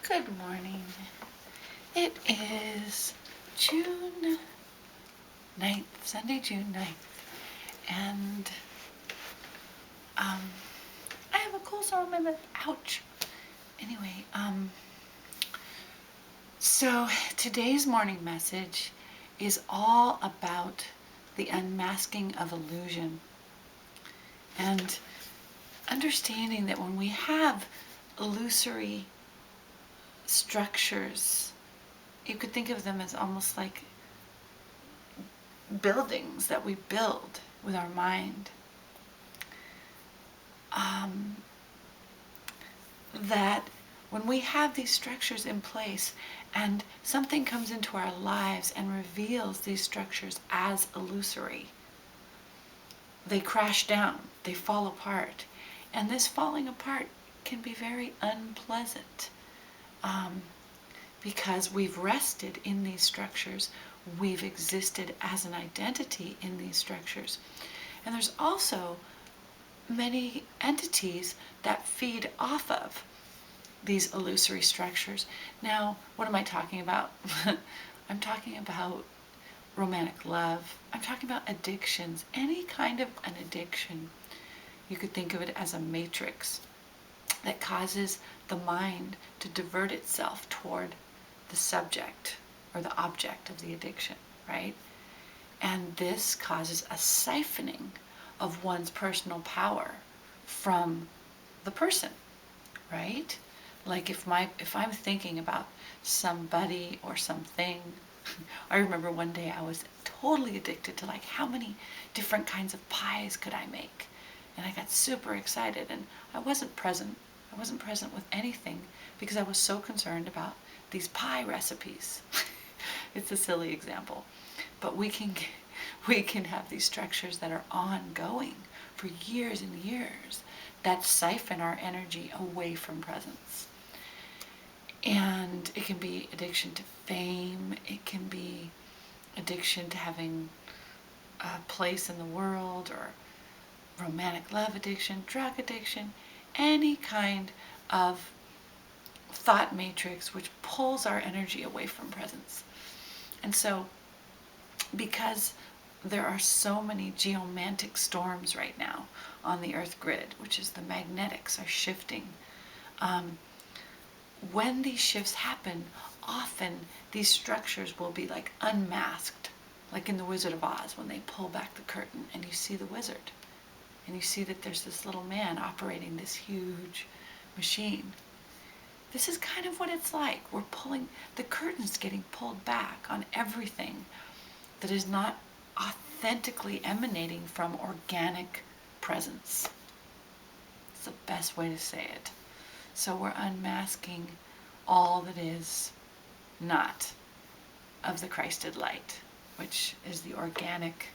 Good morning. It is June 9th, Sunday, June 9th, and I have a cold sore on my lip. Ouch. Anyway, so today's morning message is all about the unmasking of illusion and understanding that when we have illusory structures, you could think of them as almost like buildings that we build with our mind. That when we have these structures in place and something comes into our lives and reveals these structures as illusory, they crash down, they fall apart. And this falling apart can be very unpleasant. Because we've rested in these structures, we've existed as an identity in these structures. And there's also many entities that feed off of these illusory structures. Now, what am I talking about? I'm talking about romantic love. I'm talking about addictions, any kind of an addiction. You could think of it as a matrix that causes the mind to divert itself toward the subject or the object of the addiction, right? And this causes a siphoning of one's personal power from the person, right? Like if I'm thinking about somebody or something, I remember one day I was totally addicted to like how many different kinds of pies could I make? And I got super excited, and I wasn't present with anything because I was so concerned about these pie recipes. It's a silly example, but we can have these structures that are ongoing for years and years that siphon our energy away from presence. And it can be addiction to fame, it can be addiction to having a place in the world, or romantic love addiction, drug addiction, any kind of thought matrix which pulls our energy away from presence. And so, because there are so many geomantic storms right now on the Earth grid, which is the magnetics are shifting, when these shifts happen, often these structures will be like unmasked, like in The Wizard of Oz when they pull back the curtain and you see the wizard. And you see that there's this little man operating this huge machine. This is kind of what it's like. We're pulling, the curtain's getting pulled back on everything that is not authentically emanating from organic presence. It's the best way to say it. So we're unmasking all that is not of the Christed light, which is the organic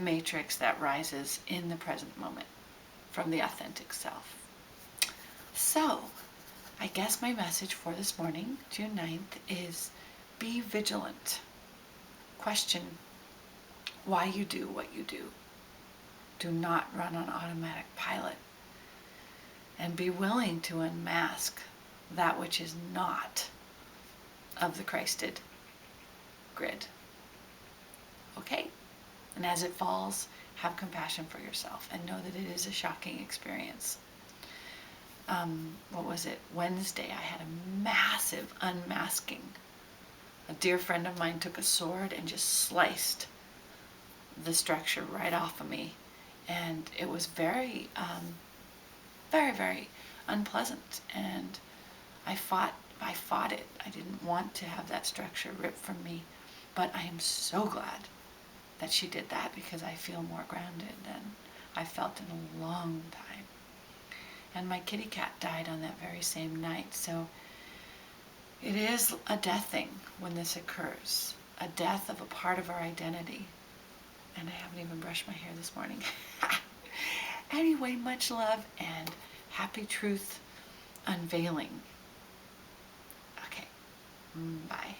matrix that rises in the present moment from the authentic self. So, I guess my message for this morning, June 9th, is be vigilant. Question why you do what you do. Do not run on automatic pilot. And be willing to unmask that which is not of the Christed grid. Okay? And as it falls, have compassion for yourself and know that it is a shocking experience. Wednesday, I had a massive unmasking. A dear friend of mine took a sword and just sliced the structure right off of me. And it was very, very, very unpleasant. And I fought it. I didn't want to have that structure ripped from me. But I am so glad that she did that, because I feel more grounded than I felt in a long time. And my kitty cat died on that very same night. So it is a death thing when this occurs, a death of a part of our identity. And I haven't even brushed my hair this morning. Anyway, much love and happy truth unveiling. Okay, bye.